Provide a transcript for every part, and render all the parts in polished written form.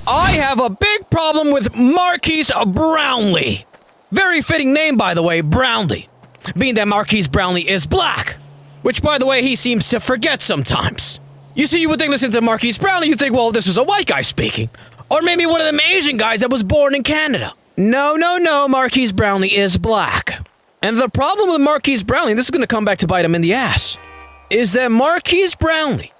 I have a big problem with Marques Brownlee. Very fitting name, by the way, Brownlee. Being that Marques Brownlee is black. Which, by the way, he seems to forget sometimes. You see, you would think, listen to Marques Brownlee, you think, well, this is a white guy speaking. Or maybe one of them Asian guys that was born in Canada. No, Marques Brownlee is black. And the problem with Marques Brownlee, this is going to come back to bite him in the ass, is that Marques Brownlee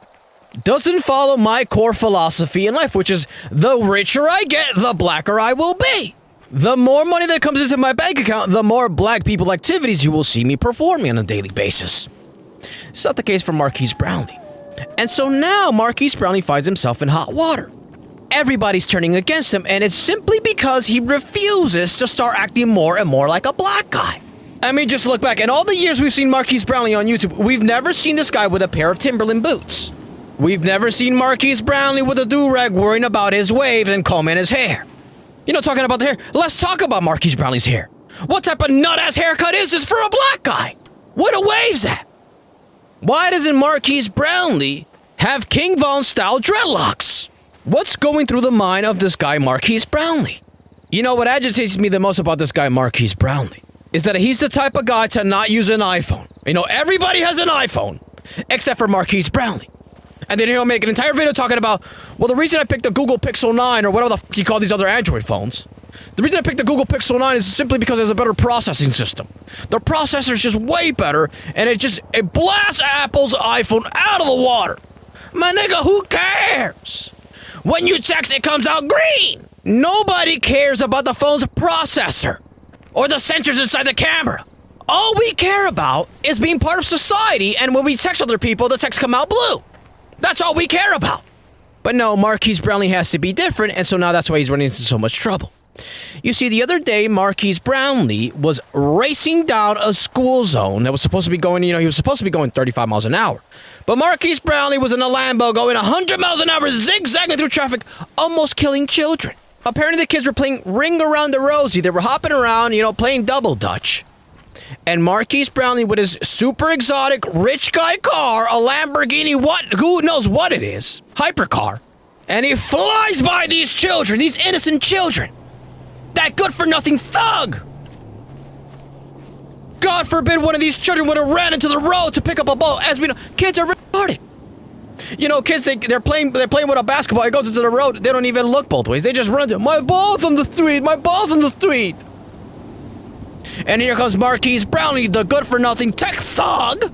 doesn't follow my core philosophy in life, which is the richer I get, the blacker I will be. The more money that comes into my bank account, the more black people activities you will see me performing on a daily basis. It's not the case for Marques Brownlee. And so now Marques Brownlee finds himself in hot water. Everybody's turning against him, and it's simply because he refuses to start acting more and more like a black guy. I mean, just look back. In all the years we've seen Marques Brownlee on YouTube, we've never seen this guy with a pair of Timberland boots. We've never seen Marques Brownlee with a do-rag worrying about his waves and combing his hair. You know, talking about the hair, let's talk about Marques Brownlee's hair. What type of nut-ass haircut is this for a black guy? Where the waves at? Why doesn't Marques Brownlee have King Von-style dreadlocks? What's going through the mind of this guy, Marques Brownlee? You know, what agitates me the most about this guy, Marques Brownlee, is that he's the type of guy to not use an iPhone. You know, everybody has an iPhone, except for Marques Brownlee. And then he'll make an entire video talking about, well, the reason I picked the Google Pixel 9, or whatever the f*** you call these other Android phones, the reason I picked the Google Pixel 9 is simply because it has a better processing system. The processor's just way better, and it blasts Apple's iPhone out of the water. My nigga, who cares? When you text, it comes out green. Nobody cares about the phone's processor or the sensors inside the camera. All we care about is being part of society, and when we text other people, the texts come out blue. That's all we care about. But no, Marques Brownlee has to be different, and so now that's why he's running into so much trouble. You see, the other day, Marques Brownlee was racing down a school zone that was supposed to be going, he was supposed to be going 35 miles an hour. But Marques Brownlee was in a Lambo going 100 miles an hour, zigzagging through traffic, almost killing children. Apparently the kids were playing Ring Around the Rosie. They were hopping around, playing double dutch. And Marques Brownlee with his super exotic rich guy car, a Lamborghini, who knows what it is, hypercar. And he flies by these children, these innocent children. That good-for-nothing thug! God forbid one of these children would have ran into the road to pick up a ball. As we know, kids are retarded. Kids, they're playing with a basketball. It goes into the road. They don't even look both ways. They just run into, my ball's on the street, my ball's on the street. And here comes Marques Brownlee, the good-for-nothing tech thug,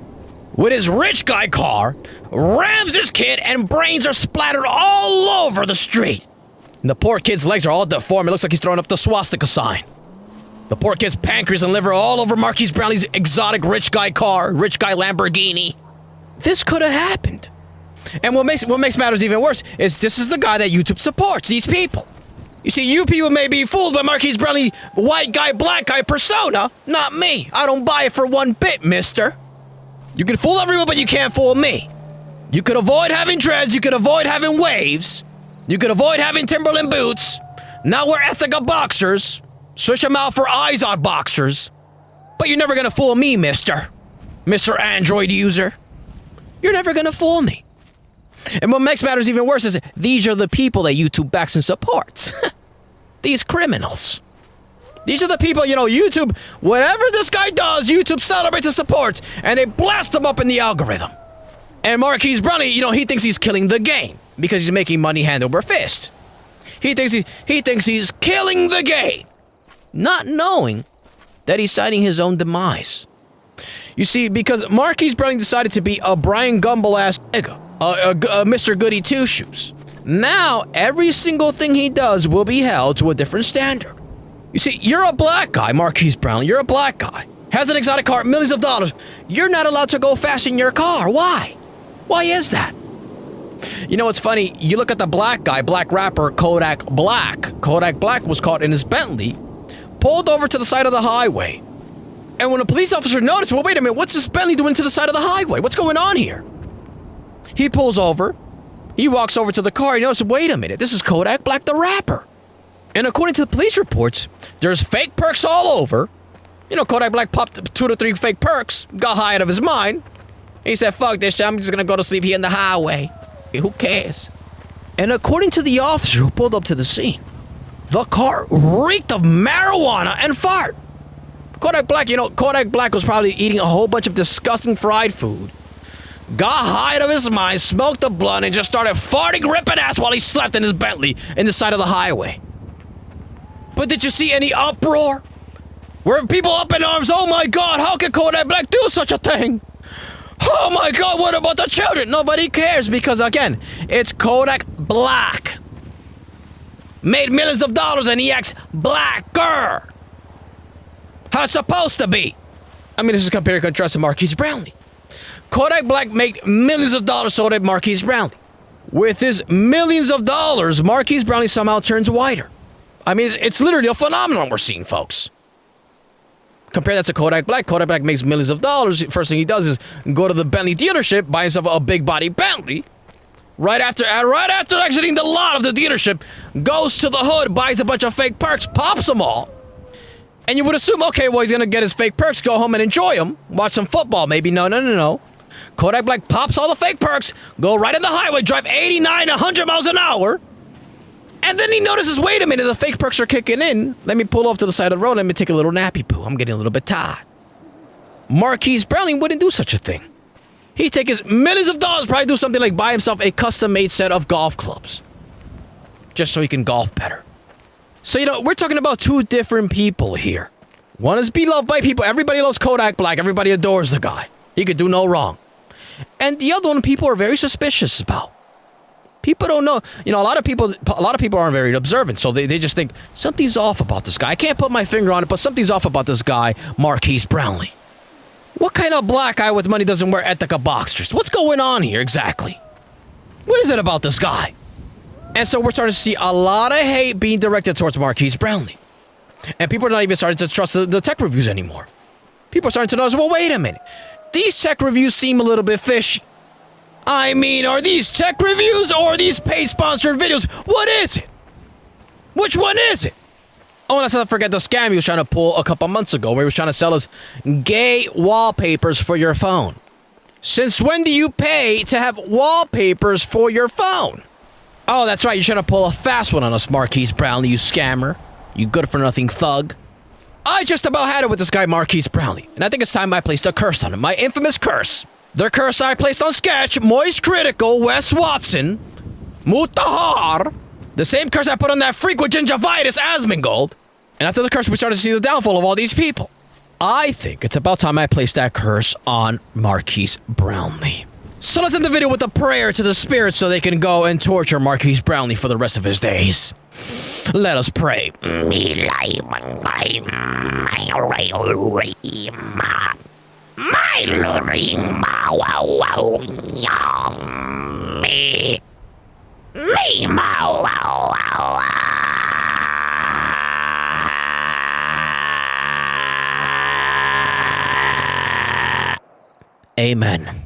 with his rich guy car, rams his kid, and brains are splattered all over the street. And the poor kid's legs are all deformed. It looks like he's throwing up the swastika sign. The poor kid's pancreas and liver are all over Marques Brownlee's exotic rich guy car, rich guy Lamborghini. This could have happened. And what makes matters even worse is this is the guy that YouTube supports, these people. You see, you people may be fooled by Marques Brownlee white guy, black guy persona. Not me. I don't buy it for one bit, mister. You can fool everyone, but you can't fool me. You could avoid having dreads. You could avoid having waves. You could avoid having Timberland boots. Now wear Ethica boxers. Switch them out for Izod boxers. But you're never gonna fool me, mister. Mr. Android user. You're never gonna fool me. And what makes matters even worse is these are the people that YouTube backs and supports. These criminals. These are the people, YouTube, whatever this guy does, YouTube celebrates and supports, and they blast him up in the algorithm. And Marques Brownlee, he thinks he's killing the game because he's making money hand over fist. He thinks he's killing the game, not knowing that he's citing his own demise. You see, because Marques Brownlee decided to be a Brian Gumble-ass nigga. Mr. Goody Two-Shoes. Now, every single thing he does will be held to a different standard. You see, you're a black guy, Marques Brownlee. You're a black guy. Has an exotic car, millions of dollars. You're not allowed to go fast in your car. Why? Why is that? You know what's funny? You look at the black guy, black rapper, Kodak Black. Kodak Black was caught in his Bentley, pulled over to the side of the highway. And when a police officer noticed, well, wait a minute, what's this Bentley doing to the side of the highway? What's going on here? He pulls over, he walks over to the car, he notices, wait a minute, this is Kodak Black the rapper. And according to the police reports, there's fake perks all over. Kodak Black popped 2 to 3 fake perks, got high out of his mind. He said, fuck this shit, I'm just gonna go to sleep here in the highway. Who cares? And according to the officer who pulled up to the scene, the car reeked of marijuana and fart. Kodak Black was probably eating a whole bunch of disgusting fried food, got high out of his mind, smoked a blunt, and just started farting ripping ass while he slept in his Bentley in the side of the highway. But did you see any uproar? Were people up in arms? Oh my God, how can Kodak Black do such a thing? Oh my God, what about the children? Nobody cares because, again, it's Kodak Black. Made millions of dollars and he acts blacker. How it's supposed to be. I mean, this is compare and contrast to Marques Brownlee. Kodak Black made millions of dollars, so did Marques Brownlee. With his millions of dollars, Marques Brownlee somehow turns whiter. I mean, it's literally a phenomenon we're seeing, folks. Compare that to Kodak Black. Kodak Black makes millions of dollars. First thing he does is go to the Bentley dealership, buy himself a big body Bentley. Right after exiting the lot of the dealership, goes to the hood, buys a bunch of fake perks, pops them all. And you would assume, okay, well, he's going to get his fake perks, go home and enjoy them, watch some football, maybe. No. Kodak Black pops all the fake perks, go right on the highway, drive 89, 100 miles an hour. And then he notices, wait a minute, the fake perks are kicking in. Let me pull off to the side of the road, let me take a little nappy poo. I'm getting a little bit tired. Marques Brownlee wouldn't do such a thing. He'd take his millions of dollars, probably do something like buy himself a custom-made set of golf clubs. Just so he can golf better. So, we're talking about two different people here. One is beloved by people. Everybody loves Kodak Black. Everybody adores the guy. He could do no wrong. And the other one people are very suspicious about. People don't know. A lot of people aren't very observant, so they just think, something's off about this guy. I can't put my finger on it, but something's off about this guy, Marques Brownlee. What kind of black guy with money doesn't wear Ethika boxers? What's going on here, exactly? What is it about this guy? And so we're starting to see a lot of hate being directed towards Marques Brownlee. And people are not even starting to trust the tech reviews anymore. People are starting to notice, well, wait a minute. These tech reviews seem a little bit fishy. I mean, are these tech reviews or are these paid-sponsored videos? What is it? Which one is it? Oh, and let's not forget the scam he was trying to pull a couple months ago, where he was trying to sell us gay wallpapers for your phone. Since when do you pay to have wallpapers for your phone? Oh, that's right, you're trying to pull a fast one on us, Marques Brownlee, you scammer. You good-for-nothing thug. I just about had it with this guy, Marques Brownlee, and I think it's time I placed a curse on him. My infamous curse. The curse I placed on Sketch, Moist Critical, Wes Watson, Mutahar, the same curse I put on that freak with gingivitis, Asmongold. And after the curse, we started to see the downfall of all these people. I think it's about time I placed that curse on Marques Brownlee. So let's end the video with a prayer to the spirits so they can go and torture Marques Brownlee for the rest of his days. Let us pray. Amen.